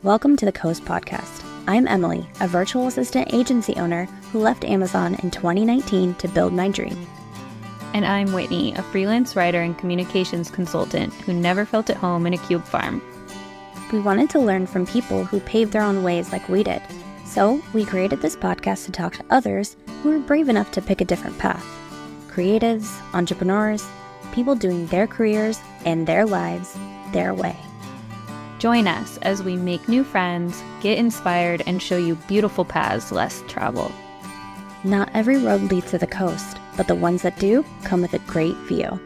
Welcome to the Coast Podcast. I'm Emily, a virtual assistant agency owner who left Amazon in 2019 to build my dream. And I'm Whitney, a freelance writer and communications consultant who never felt at home in a cube farm. We wanted to learn from people who paved their own ways like we did. So we created this podcast to talk to others who are brave enough to pick a different path. Creatives, entrepreneurs, people doing their careers and their lives their way. Join us as we make new friends, get inspired, and show you beautiful paths less traveled. Not every road leads to the coast, but the ones that do come with a great view.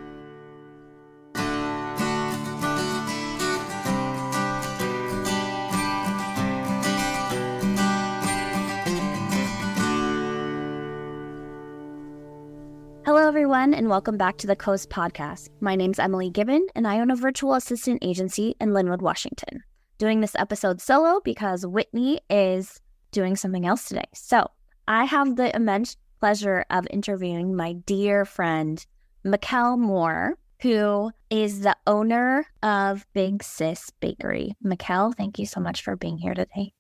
Hello, everyone, and welcome back to the Coast Podcast. My name's Emily Gibbon, and I own a virtual assistant agency in Linwood, Washington. Doing this episode solo because Whitney is doing something else today. So I have the immense pleasure of interviewing my dear friend, Mikkel Moore, who is the owner of Big Sis Bakery. Mikkel, thank you so much for being here today.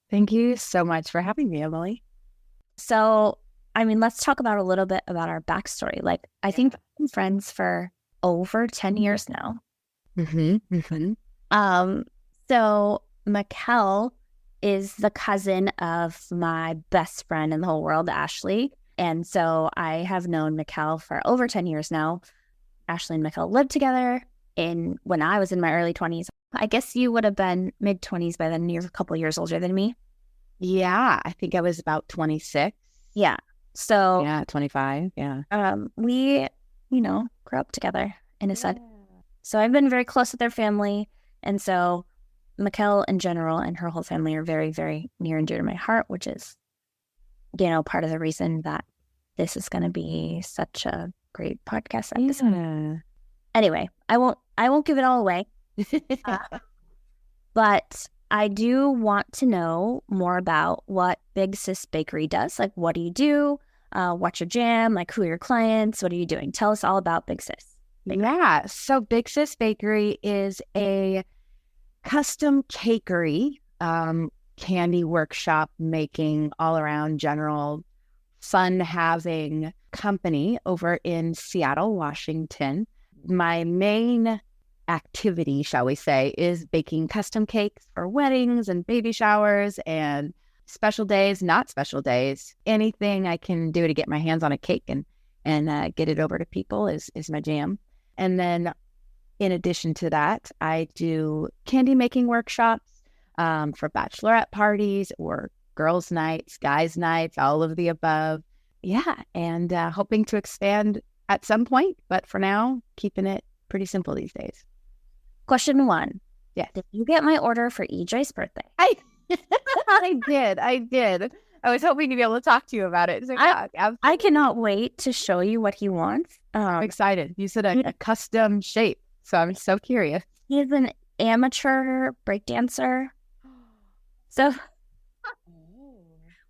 Thank you so much for having me, Emily. So, let's talk about a little bit about our backstory. I think we've been friends for over 10 years now. So Mikkel is the cousin of my best friend in the whole world, Ashley. And so I have known Mikkel for over 10 years now. Ashley and Mikkel lived together when I was in my early 20s. I guess you would have been mid-20s by then. You're a couple years older than me. Yeah, I think I was about 26. Yeah. So yeah, 25. Yeah. We, grew up together in a sense. So I've been very close with their family. And so Mikkel in general and her whole family are very, very near and dear to my heart, which is, part of the reason that this is going to be such a great podcast episode. Yeah. Anyway, I won't give it all away. But I do want to know more about what Big Sis Bakery does. What do you do? What's your jam? Who are your clients? What are you doing? Tell us all about Big Sis Bakery. Yeah. So Big Sis Bakery is a custom cakery, candy workshop making, all around general fun having company over in Seattle, Washington. My main activity, shall we say, is baking custom cakes for weddings and baby showers and special days, not special days. Anything I can do to get my hands on a cake and get it over to people is my jam. And then in addition to that, I do candy making workshops for bachelorette parties or girls' nights, guys' nights, all of the above. Yeah, and hoping to expand at some point, but for now, keeping it pretty simple these days. Question 1. Yes. Did you get my order for EJ's birthday? I did. I was hoping to be able to talk to you about it. So, yeah, I cannot wait to show you what he wants. I'm excited. You said a custom shape, so I'm so curious. He's an amateur breakdancer. So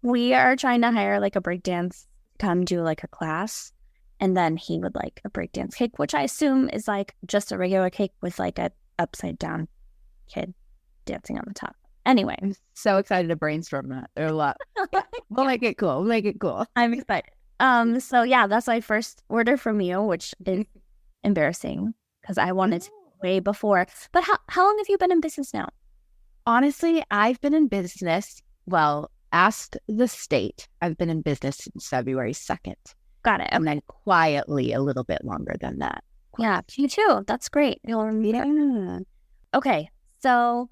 we are trying to hire a breakdance, come do a class. And then he would like a breakdance cake, which I assume is just a regular cake with a upside down kid dancing on the top. Anyway. I'm so excited to brainstorm that. There are a lot. We'll make it cool. I'm excited. So yeah, that's my first order from you, which is embarrassing because I wanted to way before. But how long have you been in business now? Honestly, I've been in business, asked the state, I've been in business since February 2nd. Got it. And then quietly a little bit longer than that. Yeah, you too. That's great. Yeah. Okay, so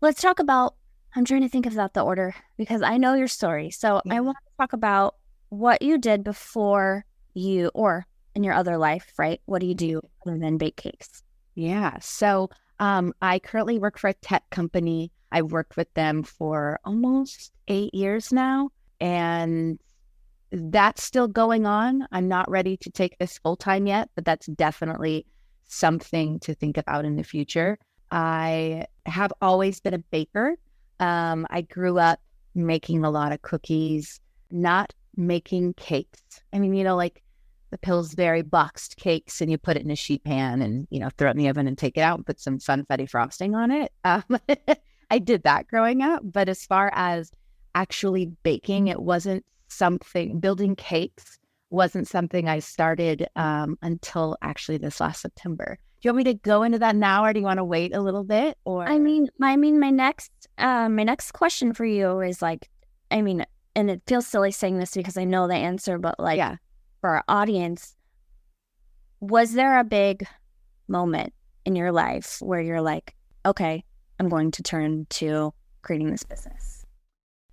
let's talk about, I'm trying to think about the order because I know your story. So I want to talk about what you did before you, or in your other life, right? What do you do other than bake cakes? Yeah. So I currently work for a tech company. I've worked with them for almost 8 years now. And that's still going on. I'm not ready to take this full time yet, but that's definitely something to think about in the future. I have always been a baker. I grew up making a lot of cookies, not making cakes. The Pillsbury boxed cakes, and you put it in a sheet pan and, throw it in the oven and take it out and put some funfetti frosting on it. I did that growing up. But as far as actually baking, it wasn't something, building cakes wasn't something I started until actually this last September. Do you want me to go into that now, or do you want to wait a little bit? Or my next question for you is like, and it feels silly saying this because I know the answer, but like, yeah, for our audience, was there a big moment in your life where you're like, okay, I'm going to turn to creating this business?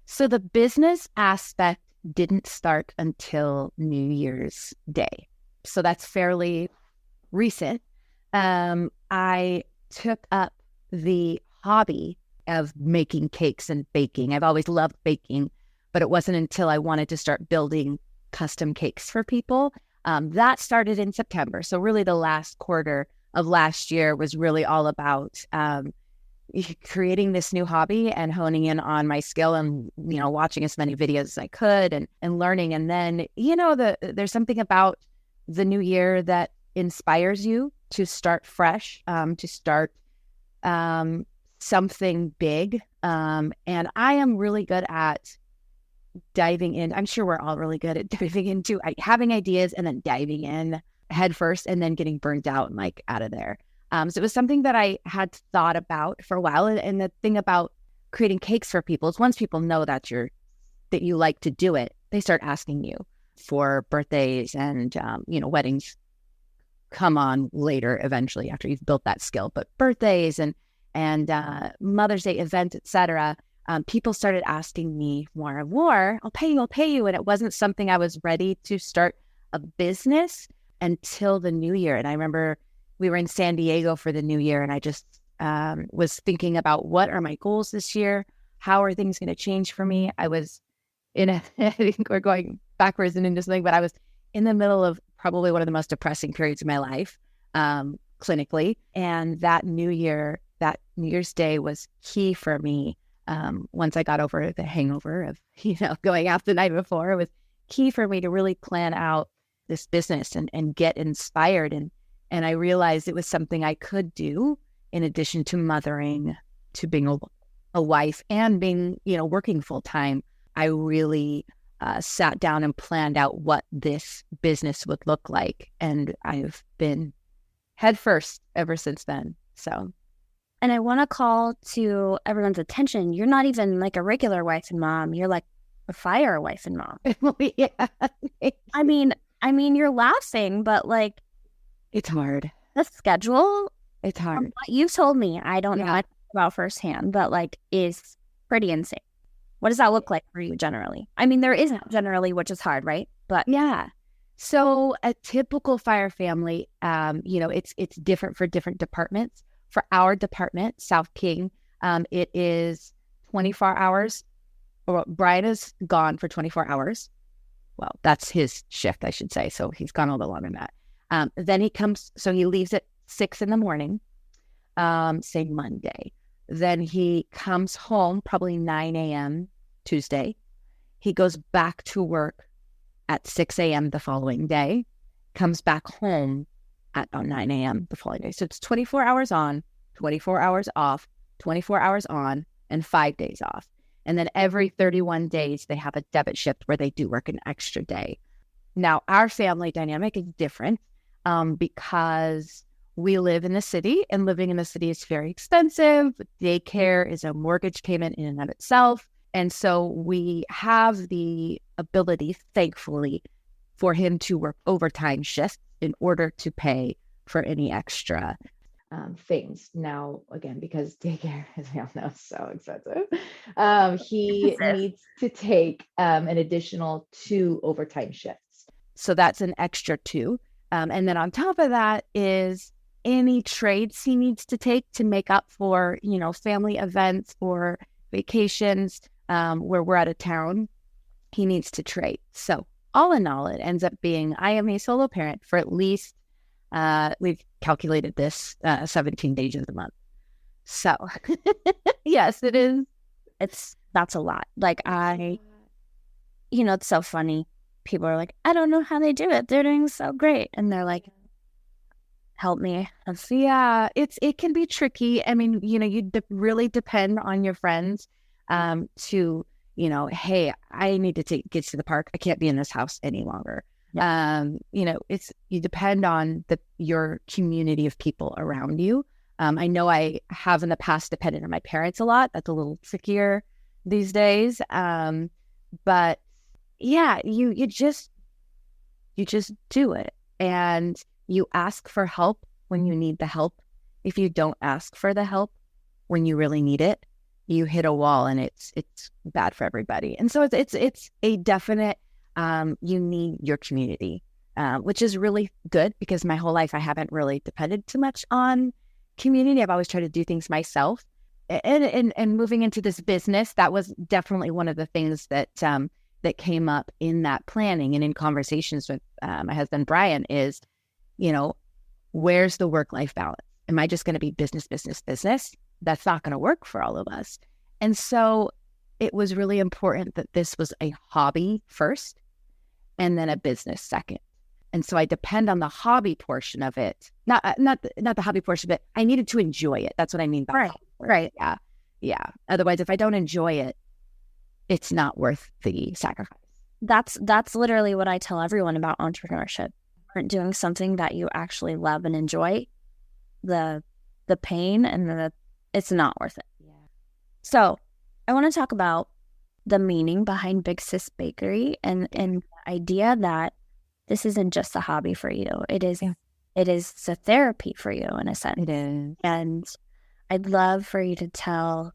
So the business aspect didn't start until New Year's Day. So that's fairly recent. I took up the hobby of making cakes and baking. I've always loved baking, but it wasn't until I wanted to start building custom cakes for people. That started in September. So really the last quarter of last year was really all about creating this new hobby and honing in on my skill and, watching as many videos as I could and learning. And then, there's something about the new year that inspires you to start fresh, to start something big. And I am really good at diving in. I'm sure we're all really good at diving into having ideas and then diving in head first and then getting burnt out and like out of there. So it was something that I had thought about for a while. And the thing about creating cakes for people is once people know that you like to do it, they start asking you for birthdays and, weddings come on later eventually after you've built that skill. But birthdays and Mother's Day events, etc. People started asking me more and more, I'll pay you. And it wasn't something I was ready to start a business until the new year. And I remember we were in San Diego for the new year, and I just was thinking about what are my goals this year? How are things going to change for me? I was I think we're going backwards and into something, but I was in the middle of probably one of the most depressing periods of my life, clinically. And that New Year's Day was key for me. Once I got over the hangover of, going out the night before, it was key for me to really plan out this business and get inspired. And I realized it was something I could do in addition to mothering, to being a wife and being, working full time. I really sat down and planned out what this business would look like. And I've been head first ever since then. So. And I want to call to everyone's attention. You're not even like a regular wife and mom. You're like a fire wife and mom. Yeah. I mean, you're laughing, but like, it's hard. The schedule, it's hard. What you've told me, I don't know about firsthand, but like is pretty insane. What does that look like for you generally? I mean, there isn't generally, which is hard, right? But yeah. So a typical fire family, it's different for different departments. For our department, South King, it is 24 hours. Or Brian is gone for 24 hours. Well, that's his shift, I should say. So he's gone a little longer than that. Then he comes, so he leaves at 6 a.m, say Monday. Then he comes home probably 9 a.m. Tuesday. He goes back to work at 6 a.m. the following day, comes back home at about 9 a.m. the following day. So it's 24 hours on, 24 hours off, 24 hours on, and 5 days off. And then every 31 days, they have a debit shift where they do work an extra day. Now, our family dynamic is different because we live in the city, and living in the city is very expensive. Daycare is a mortgage payment in and of itself. And so we have the ability, thankfully, for him to work overtime shifts in order to pay for any extra things. Now, again, because daycare, as we all know, is so expensive, he needs to take an additional 2 overtime shifts. So that's an extra 2. And then on top of that is any trades he needs to take to make up for, family events or vacations where we're out of town. He needs to trade. So all in all, it ends up being, I am a solo parent for at least, we've calculated this, 17 days of the month. So yes, it is. That's a lot. Like it's so funny. People are like, I don't know how they do it. They're doing so great. And they're like, Help me. Yeah, it can be tricky. I mean, you really depend on your friends to, hey, I need to get to the park. I can't be in this house any longer. Yeah. You depend on your community of people around you. I know I have in the past depended on my parents a lot. That's a little trickier these days. But yeah, you just do it, and you ask for help when you need the help. If you don't ask for the help when you really need it, you hit a wall, and it's bad for everybody. And so it's a definite. You need your community, which is really good, because my whole life I haven't really depended too much on community. I've always tried to do things myself. And moving into this business, that was definitely one of the things that came up in that planning and in conversations with my husband, Brian, is, where's the work-life balance? Am I just going to be business? That's not going to work for all of us. And so it was really important that this was a hobby first and then a business second. And so I depend on the hobby portion of it, not the hobby portion, but I needed to enjoy it. That's what I mean by right. Yeah. Otherwise, if I don't enjoy it, it's not worth the sacrifice. That's literally what I tell everyone about entrepreneurship. Doing something that you actually love and enjoy, the pain and it's not worth it. Yeah. So I want to talk about the meaning behind Big Sis Bakery and the idea that this isn't just a hobby for you. It is a therapy for you, in a sense. It is. And I'd love for you to tell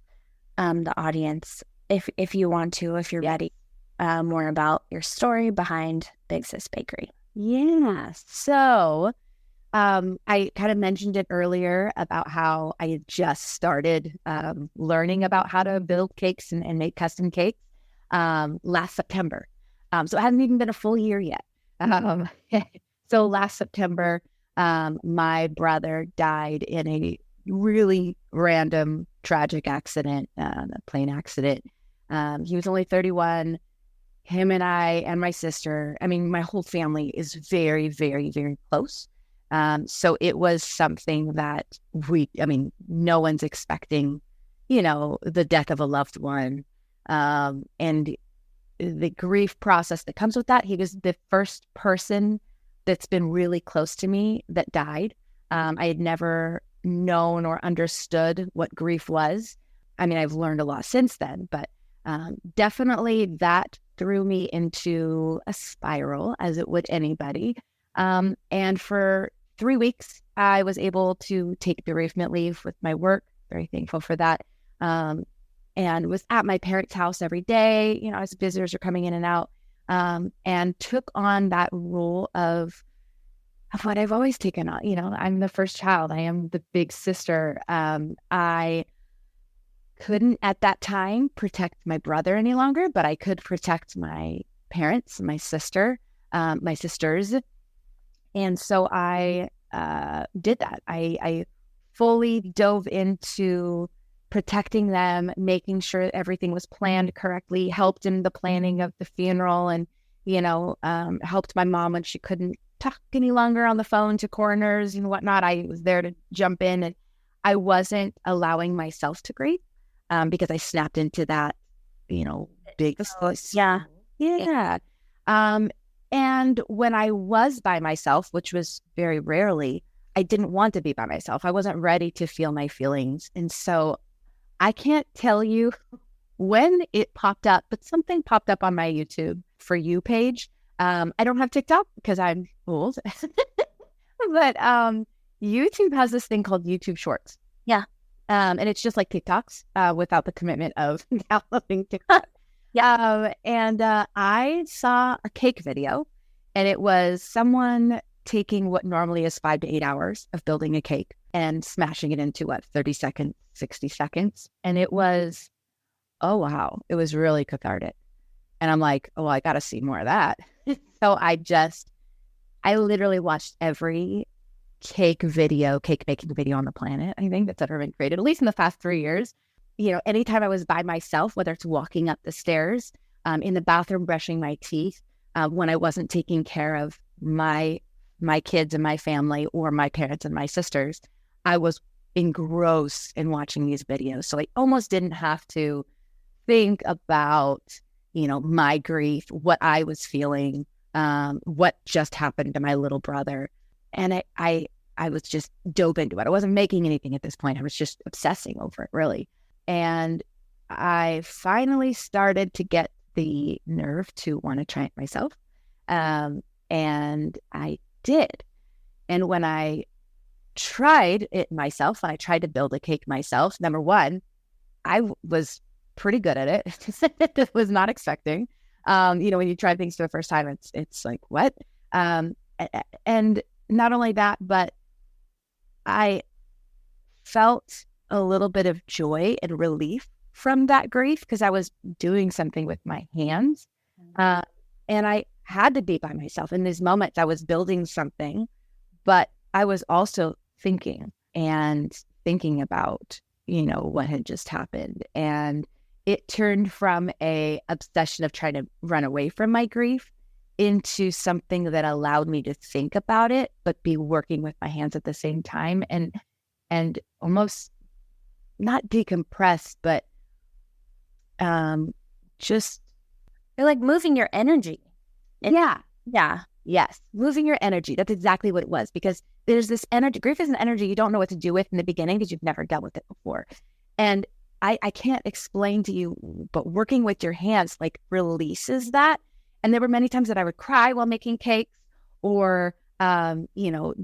the audience, if you want to, if you're ready, more about your story behind Big Sis Bakery. Yeah. So I kind of mentioned it earlier about how I had just started learning about how to build cakes and make custom cakes last September. So it hasn't even been a full year yet. So last September, my brother died in a really random, tragic accident, a plane accident. He was only 31. Him and I and my sister, I mean, my whole family is very, very, very close. So it was something that no one's expecting, the death of a loved one. And the grief process that comes with that. He was the first person that's been really close to me that died. I had never known or understood what grief was. I mean, I've learned a lot since then, but definitely that threw me into a spiral, as it would anybody. And for 3 weeks, I was able to take bereavement leave with my work. Very thankful for that. And was at my parents' house every day, as visitors are coming in and out, and took on that role of what I've always taken on. I'm the first child. I am the big sister. I couldn't at that time protect my brother any longer, but I could protect my parents, my sister, my sisters. And so I did that. I fully dove into protecting them, making sure everything was planned correctly, helped in the planning of the funeral, and, helped my mom when she couldn't talk any longer on the phone to coroners and whatnot. I was there to jump in, and I wasn't allowing myself to grieve because I snapped into that, big. Yeah. And when I was by myself, which was very rarely, I didn't want to be by myself. I wasn't ready to feel my feelings. And so I can't tell you when it popped up, but something popped up on my YouTube For You page. I don't have TikTok because I'm old, but YouTube has this thing called YouTube Shorts. Yeah. And it's just like TikToks without the commitment of downloading TikTok. Yeah. And I saw a cake video, and it was someone taking what normally is 5 to 8 hours of building a cake and smashing it into 30 seconds, 60 seconds. And it was, oh, wow. It was really cathartic. And I'm like, oh, I got to see more of that. So I literally watched every cake making video on the planet, I think, that's ever been created, at least in the past 3 years. Anytime I was by myself, whether it's walking up the stairs, in the bathroom, brushing my teeth, when I wasn't taking care of my my kids and my family or my parents and my sisters, I was engrossed in watching these videos. So I almost didn't have to think about, my grief, what I was feeling, what just happened to my little brother. And I was just dove into it. I wasn't making anything at this point. I was just obsessing over it, really. And I finally started to get the nerve to want to try it myself. And I did. And when I tried it myself, when I tried to build a cake myself, number one, I was pretty good at it. I was not expecting. When you try things for the first time, it's like, what? And not only that, but I felt a little bit of joy and relief from that grief because I was doing something with my hands. And I had to be by myself. In these moments, I was building something, but I was also thinking about, what had just happened. And it turned from a obsession of trying to run away from my grief into something that allowed me to think about it, but be working with my hands at the same time and almost not decompress, but just you're like moving your energy. Yes, moving your energy. That's exactly what it was, because there's this energy. Grief is an energy you don't know what to do with in the beginning because you've never dealt with it before. And I can't explain to you, but working with your hands like releases that. And there were many times that I would cry while making cakes or,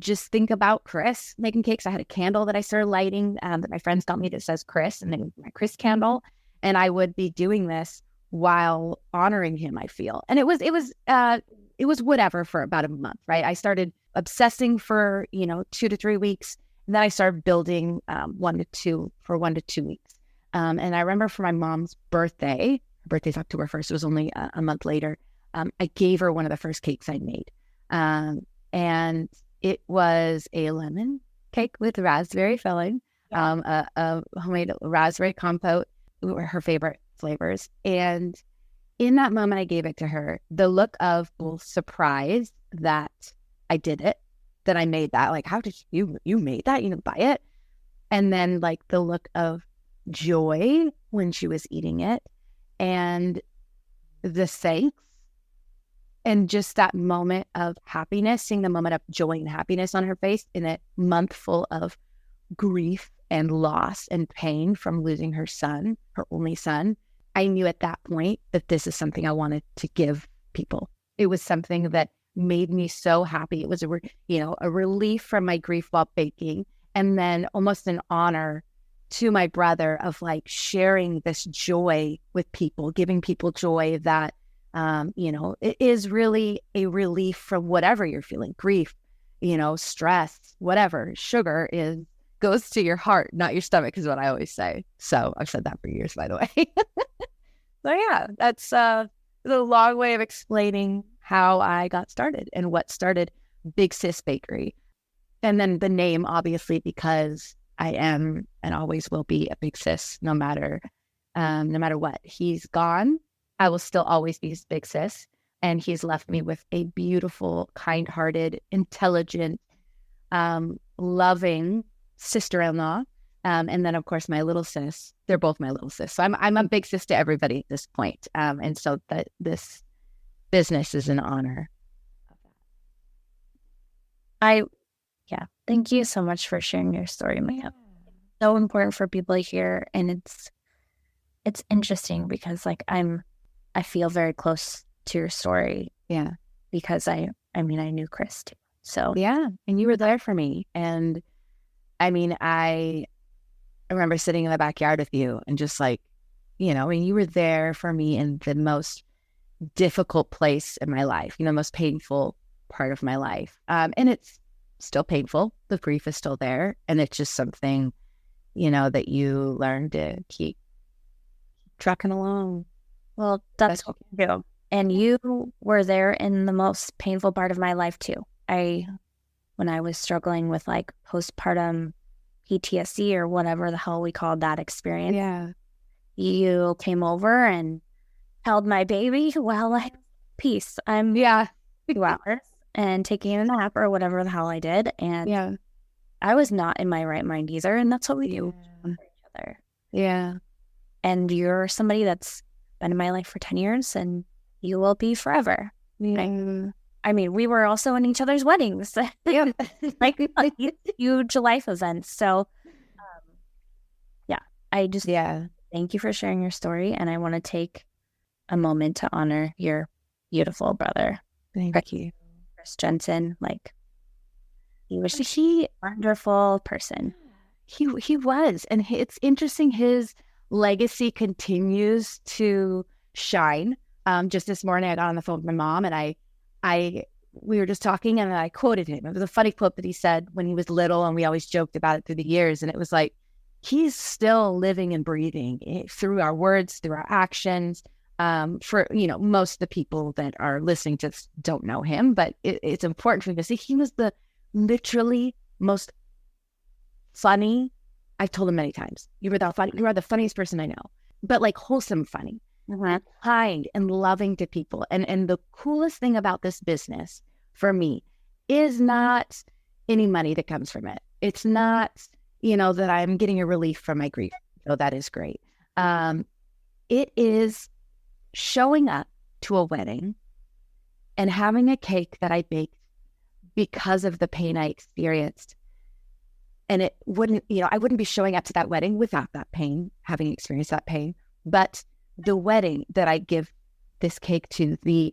just think about Chris making cakes. I had a candle that I started lighting that my friends got me that says Chris, and then my Chris candle. And I would be doing this while honoring him, I feel. And it was whatever for about a month, right? I started obsessing for, 2 to 3 weeks. And then I started building 1 to 2 weeks. And I remember for my mom's birthday, her birthday's October 1st, it was only a month later, I gave her one of the first cakes I made. And it was a lemon cake with raspberry filling, a homemade raspberry compote, were her favorite flavors. And in that moment, I gave it to her. The look of surprise that I did it, that I made that, like, how did you made that? You didn't buy it. And then like the look of joy when she was eating it, and the thanks, and just that moment of happiness, seeing the moment of joy and happiness on her face in a month full of grief and loss and pain from losing her son, her only son. I knew at that point that this is something I wanted to give people. It was something that made me so happy. It was a relief from my grief while baking, and then almost an honor to my brother of like sharing this joy with people, giving people joy that, it is really a relief from whatever you're feeling, grief, stress, whatever. Sugar goes to your heart, not your stomach, is what I always say. So I've said that for years, by the way. So yeah, that's the long way of explaining how I got started and what started Big Sis Bakery. And then the name, obviously, because I am and always will be a big sis, no matter what. He's gone, I will still always be his big sis. And he's left me with a beautiful, kind-hearted, intelligent, loving sister-in-law. And then, of course, my little sis. They're both my little sis. So I'm a big sis to everybody at this point. And so that this business is an honor of that. Thank you so much for sharing your story, Mikkel. It's so important for people to hear, and it's interesting because like I feel very close to your story. Yeah, because I knew Chris too. So yeah, and you were there for me, and I remember sitting in the backyard with you, and just like, and you were there for me in the most difficult place in my life, the most painful part of my life, and it's still painful. The grief is still there. And it's just something, that you learn to keep trucking along. Well, that's what you do. And you were there in the most painful part of my life too. When I was struggling with like postpartum PTSD or whatever the hell we called that experience. Yeah. You came over and held my baby while I peace. 2 hours. and taking a nap or whatever the hell I did. And I was not in my right mind either. And that's what we do for each other. Yeah. And you're somebody that's been in my life for 10 years and you will be forever. I mean, we were also in each other's weddings. Like huge life events. So I just thank you for sharing your story. And I want to take a moment to honor your beautiful brother. Thank you. Chris Jensen. Like, he was a wonderful person. He was. And it's interesting, his legacy continues to shine. Just this morning, I got on the phone with my mom and we were just talking and I quoted him. It was a funny quote that he said when he was little, and we always joked about it through the years. And it was like, he's still living and breathing through our words, through our actions. For, most of the people that are listening to this don't know him, but it's important for me to see he was the literally most funny. I've told him many times, you are the funniest person I know, but like wholesome funny, kind and loving to people. And the coolest thing about this business for me is not any money that comes from it. It's not, that I'm getting a relief from my grief. So that is great. It is showing up to a wedding and having a cake that I baked because of the pain I experienced. And it wouldn't, I wouldn't be showing up to that wedding without that pain, having experienced that pain. But the wedding that I give this cake to, the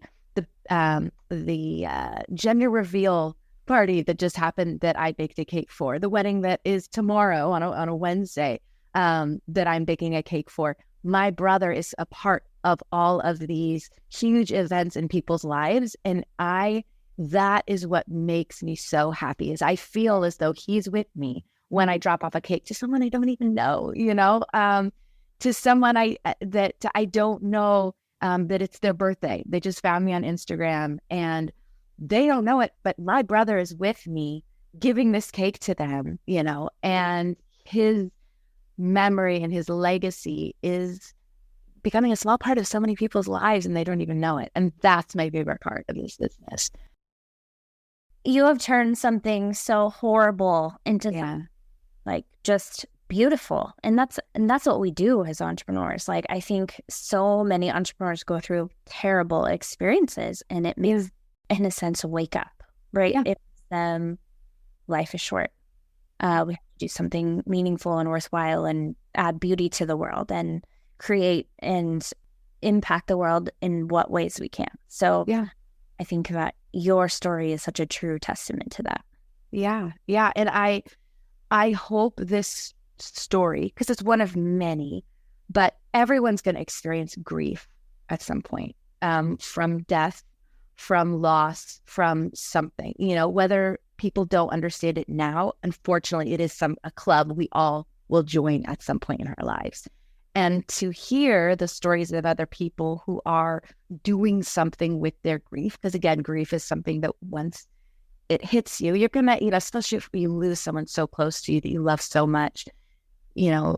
gender reveal party that just happened that I baked a cake for, the wedding that is tomorrow on a Wednesday that I'm baking a cake for. My brother is a part of all of these huge events in people's lives. And that is what makes me so happy, is I feel as though he's with me when I drop off a cake to someone I don't even know, to someone that I don't know, that it's their birthday. They just found me on Instagram and they don't know it, but my brother is with me giving this cake to them, and his memory and his legacy is becoming a small part of so many people's lives and they don't even know it. And that's my favorite part of this business. You have turned something so horrible into like just beautiful. And that's what we do as entrepreneurs. Like, I think so many entrepreneurs go through terrible experiences and it makes, in a sense, wake up, right? Yeah. It makes them, life is short. We have to do something meaningful and worthwhile and add beauty to the world and create and impact the world in what ways we can. So I think that your story is such a true testament to that. Yeah. And I hope this story, because it's one of many, but everyone's going to experience grief at some point, from death, from loss, from something, whether people don't understand it now. Unfortunately, it is a club we all will join at some point in our lives. And to hear the stories of other people who are doing something with their grief, because again, grief is something that once it hits you, you're going to, especially if you lose someone so close to you that you love so much, you're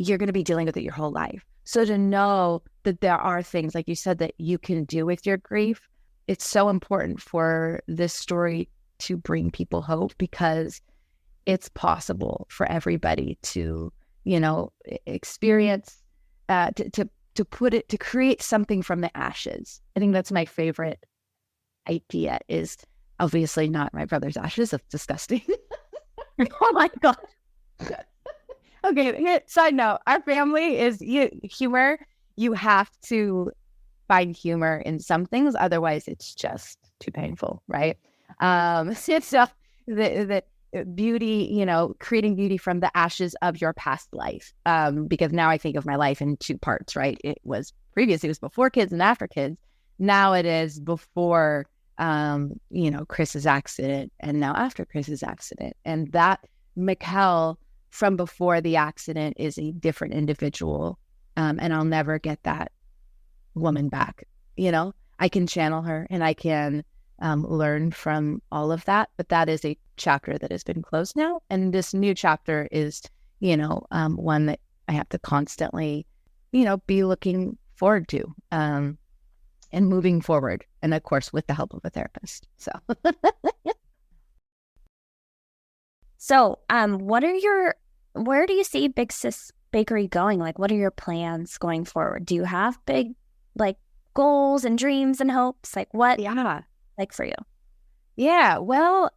going to be dealing with it your whole life. So to know that there are things, like you said, that you can do with your grief, it's so important for this story to bring people hope, because it's possible for everybody to, experience, to create something from the ashes. I think that's my favorite idea, is obviously not my brother's ashes. That's disgusting. Oh my God. Okay, side note, our family is humor. You have to find humor in some things, otherwise it's just too painful, right? So the beauty, creating beauty from the ashes of your past life. Because now I think of my life in two parts, right? It was before kids and after kids. Now it is before, Chris's accident, and now after Chris's accident. And that Mikkel from before the accident is a different individual. And I'll never get that woman back. I can channel her and I can learn from all of that, but that is a chapter that has been closed now. And this new chapter is, one that I have to constantly, be looking forward to. and moving forward. And of course, with the help of a therapist. So, where do you see Big Sis Bakery going? Like, what are your plans going forward? Do you have big, like, goals and dreams and hopes? Like, what, like, for you? Yeah, well,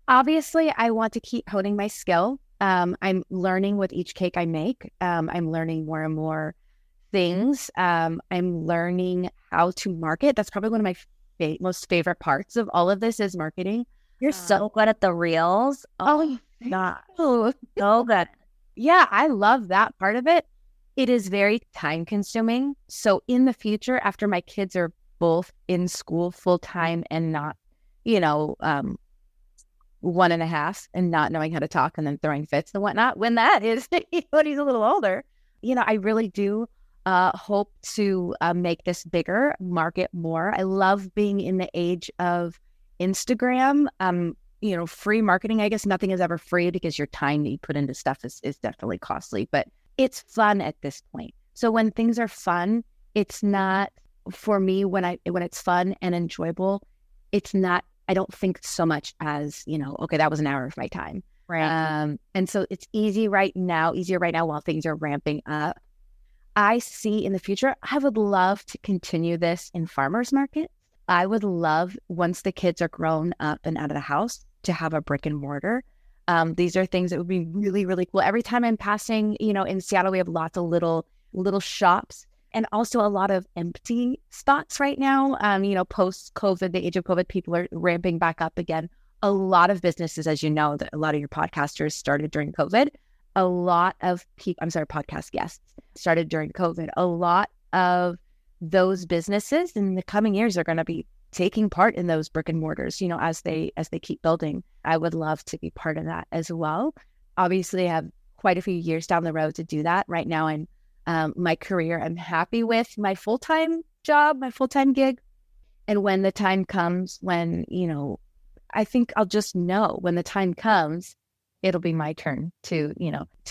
obviously, I want to keep honing my skill. I'm learning with each cake I make. I'm learning more and more things. I'm learning how to market. That's probably one of my most favorite parts of all of this is marketing. You're so good at the reels. Oh, God. So good. Yeah, I love that part of it. It is very time consuming. So in the future, after my kids are both in school full time and not, 1.5 and not knowing how to talk and then throwing fits and whatnot, when that is, when he's a little older, I really do hope to make this bigger, market more. I love being in the age of Instagram. Free marketing. I guess nothing is ever free because your time that you put into stuff is definitely costly, but it's fun at this point. So when things are fun, it's not for me when it's fun and enjoyable, it's not, I don't think so much as, okay, that was an hour of my time. Right. And so it's easier right now while things are ramping up. I see in the future, I would love to continue this in farmers markets. I would love, once the kids are grown up and out of the house, to have a brick and mortar. These are things that would be really, really cool. Every time I'm passing, in Seattle, we have lots of little shops and also a lot of empty spots right now. Post-COVID, the age of COVID, people are ramping back up again. A lot of businesses, as you know, that a lot of your podcasters started during COVID. A lot of podcast guests started during COVID. A lot of those businesses in the coming years are going to be taking part in those brick and mortars, as they keep building. I would love to be part of that as well. Obviously, I have quite a few years down the road to do that. Right now, in my career, I'm happy with my full-time job, my full-time gig. And when the time comes, when, I think I'll just know when the time comes, it'll be my turn to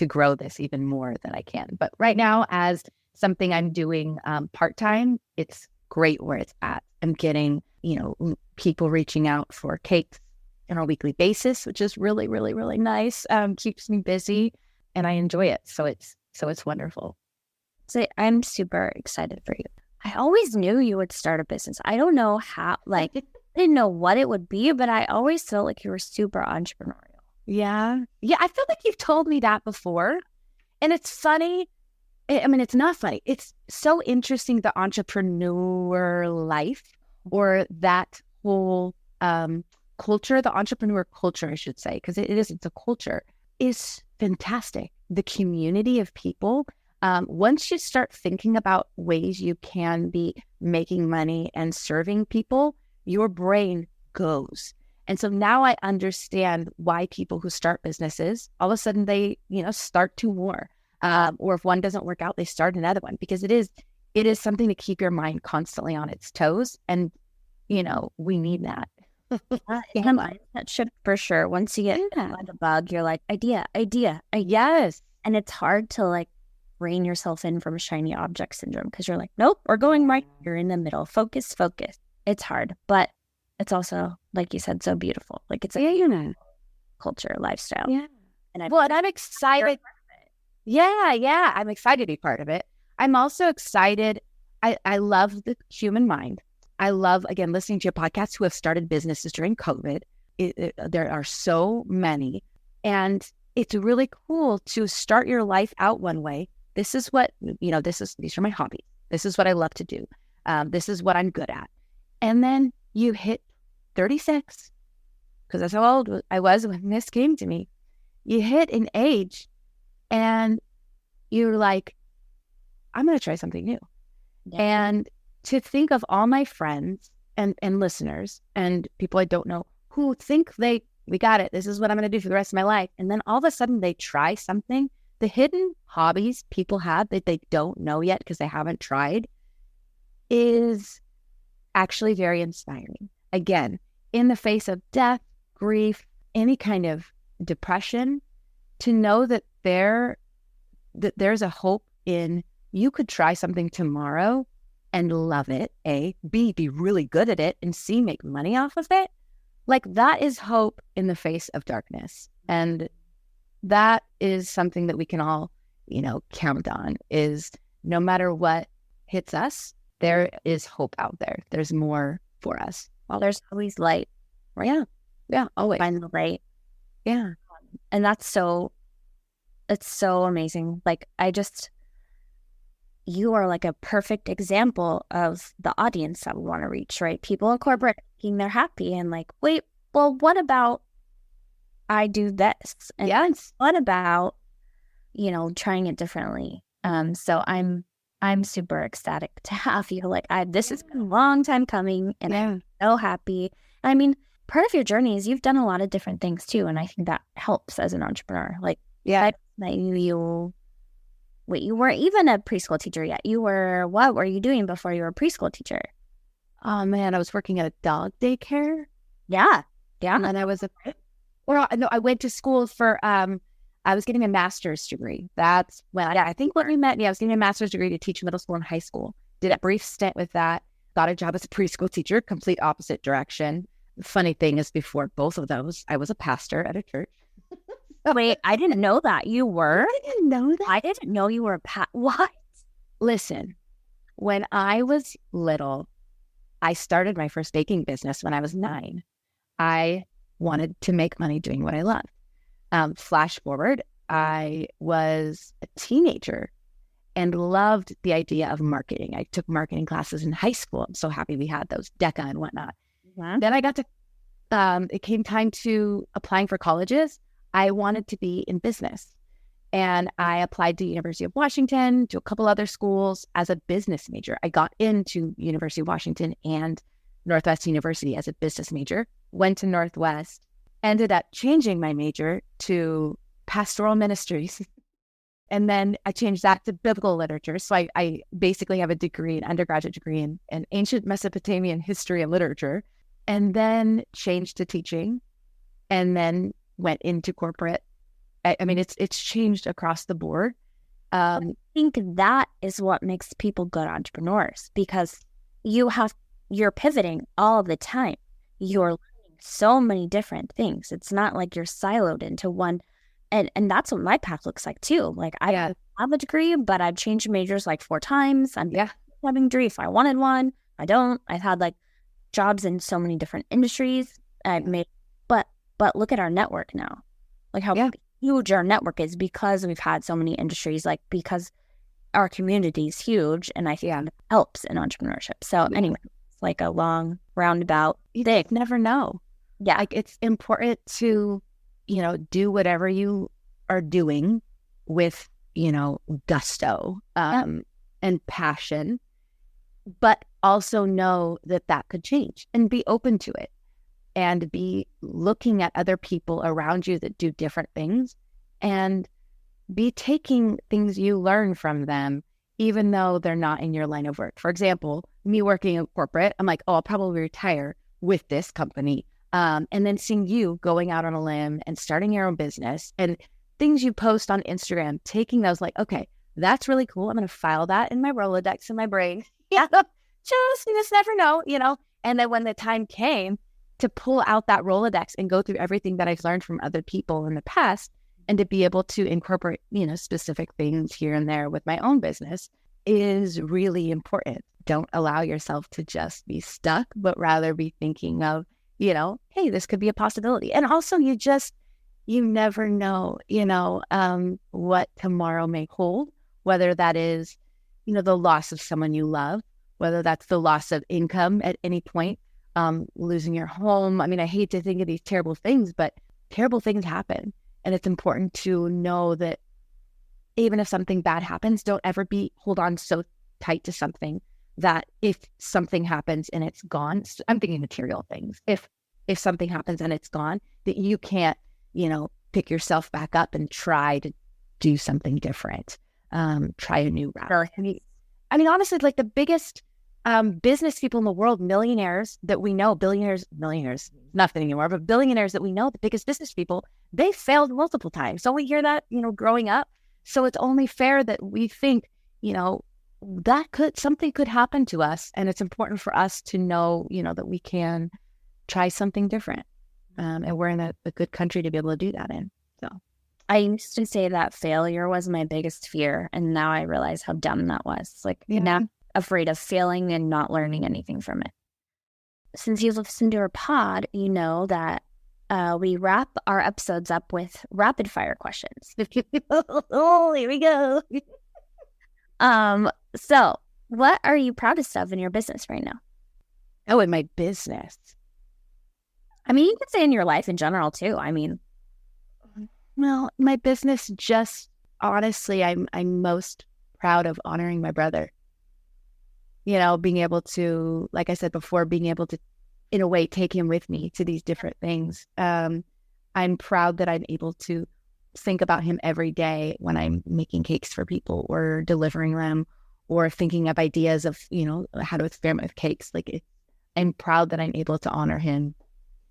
grow this even more than I can. But right now, as something I'm doing part-time, it's great where it's at. I'm getting, people reaching out for cakes on a weekly basis, which is really, really, really nice. Keeps me busy and I enjoy it. So it's wonderful. So I'm super excited for you. I always knew you would start a business. I don't know how, I didn't know what it would be, but I always felt like you were super entrepreneurial. Yeah. Yeah. I feel like you've told me that before. And it's funny. I mean, it's not funny. It's so interesting, the entrepreneur life or that whole culture, the entrepreneur culture, I should say, because it's a culture, is fantastic. The community of people, once you start thinking about ways you can be making money and serving people, your brain goes. And so now I understand why people who start businesses, all of a sudden they, start two more. Or if one doesn't work out, they start another one, because it is something to keep your mind constantly on its toes. And, we need that. Yeah, mindset shift for sure. Once you get the bug, you're like, idea. Yes. And it's hard to rein yourself in from shiny object syndrome, because you're like, nope, we're going right. You're in the middle. Focus. It's hard, but it's also, like you said, so beautiful. It's a culture, lifestyle. Yeah. And I'm excited. Yeah. I'm excited to be part of it. I'm also excited. I love the human mind. I love, again, listening to your podcasts who have started businesses during COVID. There are so many. And it's really cool to start your life out one way. This is what, these are my hobbies. This is what I love to do. This is what I'm good at. And then you hit 36, because that's how old I was when this came to me. You hit an age and you're like, I'm going to try something new. Yeah. And to think of all my friends and listeners and people I don't know who think we got it, this is what I'm going to do for the rest of my life. And then all of a sudden they try something, the hidden hobbies people have that they don't know yet because they haven't tried, is actually very inspiring. Again, in the face of death, grief, any kind of depression, to know that there's a hope in, you could try something tomorrow and love it, A, B, be really good at it, and C, make money off of it, like that is hope in the face of darkness. And that is something that we can all, count on, is no matter what hits us, there is hope out there. There's more for us. Well, there's always light. Right? Yeah. Yeah. Always. Find the light. Yeah. And it's so amazing. Like, you are like a perfect example of the audience that we want to reach, right? People in corporate thinking they're happy and like, wait, well, what about I do this? And yes. What about, trying it differently? So I'm super ecstatic to have you. Like, this has been a long time coming, and I'm so happy. I mean, part of your journey is you've done a lot of different things too, and I think that helps as an entrepreneur. Like, that you weren't even a preschool teacher yet. What were you doing before you were a preschool teacher? Oh man, I was working at a dog daycare. Yeah. And I went to school for I was getting a master's degree. That's when I think when we met. Yeah, I was getting a master's degree to teach middle school and high school. Did a brief stint with that. Got a job as a preschool teacher, complete opposite direction. The funny thing is, before both of those, I was a pastor at a church. Wait, I didn't know that you were. I didn't know that. I didn't know you were a What? Listen, when I was little, I started my first baking business when I was 9. I wanted to make money doing what I loved. Flash forward, I was a teenager and loved the idea of marketing. I took marketing classes in high school. I'm so happy we had those, DECA and whatnot. Mm-hmm. Then I got to, it came time to applying for colleges. I wanted to be in business. And I applied to University of Washington, to a couple other schools as a business major. I got into University of Washington and Northwest University as a business major, went to Northwest, ended up changing my major to pastoral ministries. And then I changed that to biblical literature. So I basically have a degree, an undergraduate degree in ancient Mesopotamian history and literature, and then changed to teaching, and then went into corporate. I mean, it's changed across the board. I think that is what makes people good entrepreneurs, because you're pivoting all the time. You're learning so many different things. It's not like you're siloed into one. And that's what my path looks like too. Like, I have a degree, but I've changed majors like 4 times. I'm having a degree if I wanted one. I don't. I've had like jobs in so many different industries. I've made, but look at our network now. Like how huge our network is, because we've had so many industries, like because our community is huge, and I think it helps in entrepreneurship. So anyway, it's like a long roundabout thing. Never know. Yeah. Like, it's important to, do whatever you are doing with, gusto and passion, but also know that could change, and be open to it, and be looking at other people around you that do different things, and be taking things you learn from them, even though they're not in your line of work. For example, me working in corporate, I'm like, I'll probably retire with this company. And then seeing you going out on a limb and starting your own business, and things you post on Instagram, taking those like, okay, that's really cool. I'm going to file that in my Rolodex in my brain. You just never know, And then when the time came to pull out that Rolodex and go through everything that I've learned from other people in the past, and to be able to incorporate, specific things here and there with my own business, is really important. Don't allow yourself to just be stuck, but rather be thinking of, hey, this could be a possibility. And also, you never know, what tomorrow may hold, whether that is, the loss of someone you love, whether that's the loss of income at any point, losing your home. I mean, I hate to think of these terrible things, but terrible things happen. And it's important to know that even if something bad happens, don't ever hold on so tight to something that if something happens and it's gone, I'm thinking material things. If something happens and it's gone, that you can't, pick yourself back up and try to do something different, try a new route. I mean, honestly, like the biggest business people in the world, millionaires that we know, millionaires, nothing anymore, but billionaires that we know, the biggest business people, they failed multiple times. So we hear that, growing up. So it's only fair that we think, something could happen to us. And it's important for us to know, that we can try something different. And we're in a good country to be able to do that in. So I used to say that failure was my biggest fear. And now I realize how dumb that was. Like, now I'm afraid of failing and not learning anything from it. Since you've listened to our pod, you know that we wrap our episodes up with rapid fire questions. Oh, here we go. So what are you proudest of in your business right now? Oh, in my business. I mean, you could say in your life in general too. I mean, well, my business, just honestly, I'm most proud of honoring my brother. Being able to, like I said before, being able to, in a way, take him with me to these different things. I'm proud that I'm able to think about him every day when I'm making cakes for people or delivering them or thinking of ideas of, how to experiment with cakes. I'm proud that I'm able to honor him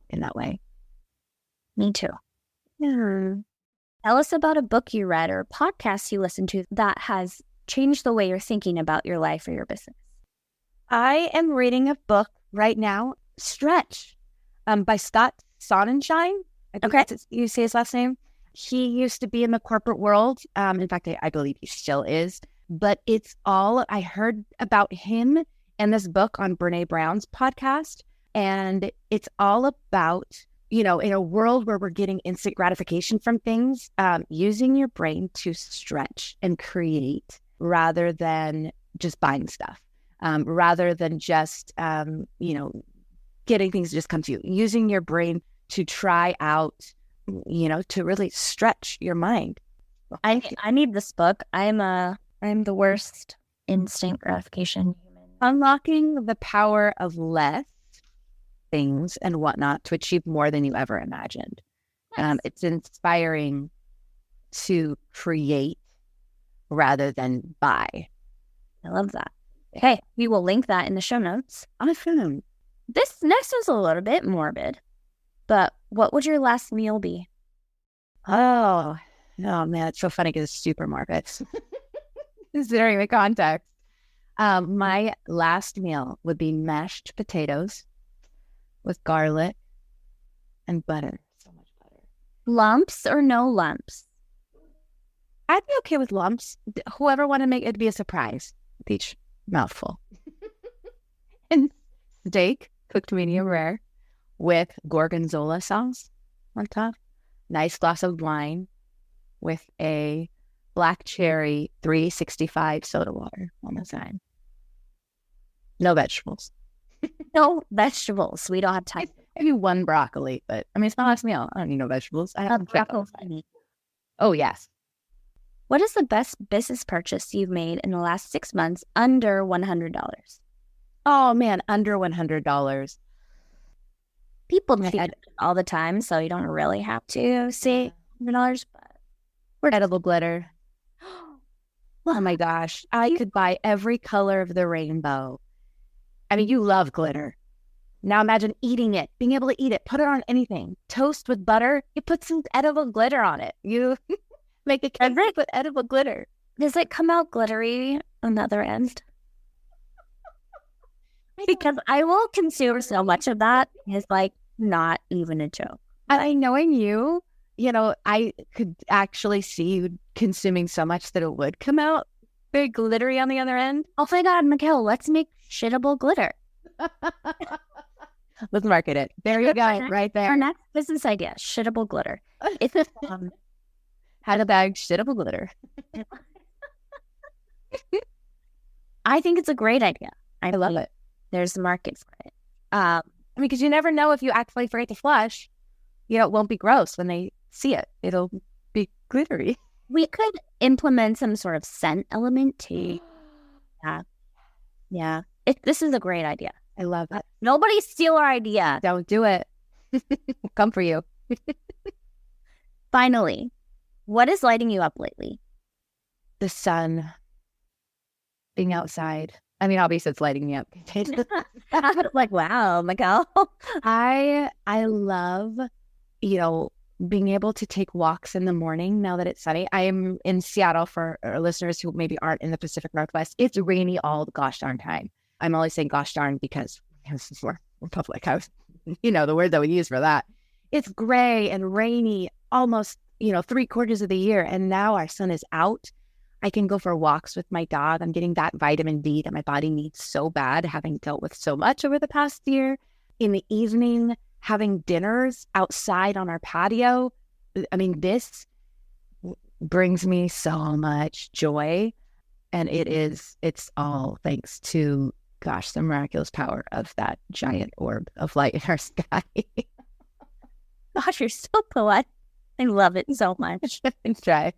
in that way. Me too. Yeah. Tell us about a book you read or a podcast you listened to that has changed the way you're thinking about your life or your business. I am reading a book right now, Stretch, by Scott Sonnenschein. I think that's you say his last name. He used to be in the corporate world. In fact, I believe he still is. But I heard about him and this book on Brene Brown's podcast. And it's all about, in a world where we're getting instant gratification from things, using your brain to stretch and create rather than just buying stuff, rather than just, getting things to just come to you. Using your brain to try out, to really stretch your mind. I need this book. I'm the worst instant gratification human. Unlocking the power of less things and whatnot to achieve more than you ever imagined. Yes. It's inspiring to create rather than buy. I love that. Okay, we will link that in the show notes. Awesome. This next one's a little bit morbid, but what would your last meal be? Oh man, it's so funny because it's super morbid. Considering the context. My last meal would be mashed potatoes with garlic and butter. So much butter. Lumps or no lumps? I'd be okay with lumps. Whoever wanted to make it be a surprise with each mouthful. And steak, cooked medium rare, with gorgonzola sauce on top. Nice glass of wine with a black cherry 365 soda water on the side. No vegetables. No vegetables. We don't have time. Maybe one broccoli, but it's my last meal. I don't need no vegetables. I have broccoli. Oh, yes. What is the best business purchase you've made in the last 6 months under $100? Oh, man, under $100. People do it all the time, so you don't really have to say $100, but we're edible glitter. Oh, my gosh. I could buy every color of the rainbow. You love glitter. Now imagine eating it, being able to eat it, put it on anything. Toast with butter, you put some edible glitter on it. You make a cake, put edible glitter. Does it come out glittery on the other end? Because I will consume so much of that. It's not even a joke. Knowing you, I could actually see you consuming so much that it would come out very glittery on the other end. Oh my God, Mikkel, let's make shittable glitter. Let's market it. There you go, right there. Our next business idea, shittable glitter. It's how to bag shittable glitter. I think it's a great idea. I love it. There's a market for it. Because you never know if you actually forget to flush, it won't be gross when they see it. It'll be glittery. We could implement some sort of scent element too. Yeah. This is a great idea. I love it. Nobody steal our idea. Don't do it. We'll come for you. Finally, what is lighting you up lately? The sun. Being outside. Obviously it's lighting me up. Wow, Mikkel. I love, being able to take walks in the morning now that it's sunny. I am in Seattle for our listeners who maybe aren't in the Pacific Northwest. It's rainy all the gosh darn time. I'm only saying gosh darn because we're public house, the word that we use for that. It's gray and rainy almost, 3/4 of the year. And now our sun is out. I can go for walks with my dog. I'm getting that vitamin D that my body needs so bad, having dealt with so much over the past year. In the evening, having dinners outside on our patio. I mean, this brings me so much joy. And it's all thanks to, the miraculous power of that giant orb of light in our sky. Gosh, you're so poetic. I love it so much. Try.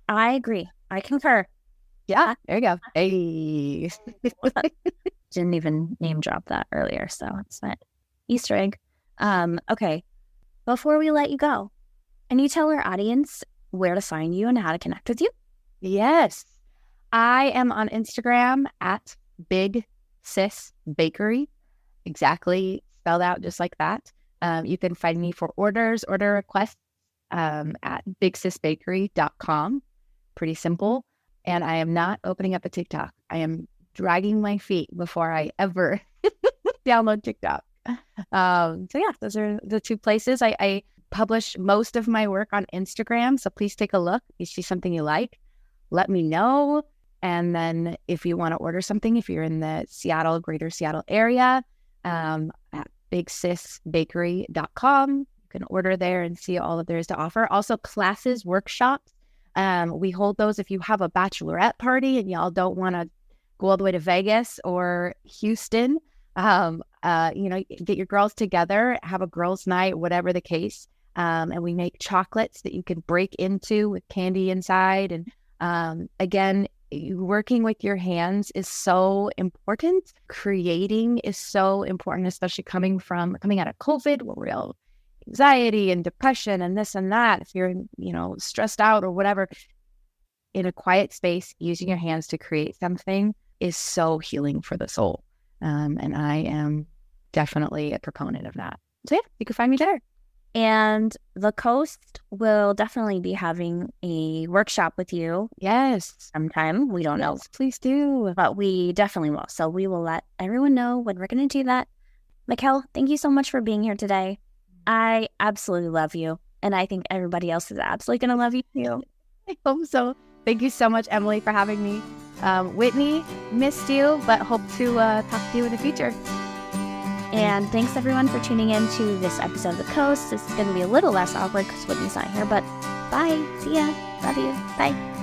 I agree. I concur. Yeah, there you go. Hey. Didn't even name drop that earlier, so it's not Easter egg. Okay. Before we let you go, can you tell our audience where to find you and how to connect with you? Yes. I am on Instagram at Big Sis Bakery. Exactly spelled out just like that. You can find me for order requests at bigsisbakery.com. Pretty simple. And I am not opening up a TikTok. I am dragging my feet before I ever download TikTok. Those are the two places. I publish most of my work on Instagram. So please take a look. If you see something you like, let me know. And then if you want to order something, if you're in the greater Seattle area, at bigsisbakery.com, you can order there and see all that there is to offer. Also classes, workshops. We hold those if you have a bachelorette party and y'all don't want to go all the way to Vegas or Houston. Get your girls together, have a girls' night, whatever the case. And we make chocolates that you can break into with candy inside. And again, working with your hands is so important. Creating is so important, especially coming out of COVID, where we're all anxiety and depression and this and that. If you're, stressed out or whatever, in a quiet space, using your hands to create something is so healing for the soul. And I am definitely a proponent of that. So you can find me there. And the Coast will definitely be having a workshop with you. Yes. Sometime. We don't know. Please do. But we definitely will. So we will let everyone know when we're going to do that. Mikkel, thank you so much for being here today. I absolutely love you. And I think everybody else is absolutely going to love you too. I hope so. Thank you so much, Emily, for having me. Whitney, missed you, but hope to talk to you in the future. And thanks everyone for tuning in to this episode of The Coast. This is going to be a little less awkward because Whitney's not here, but bye. See ya. Love you. Bye.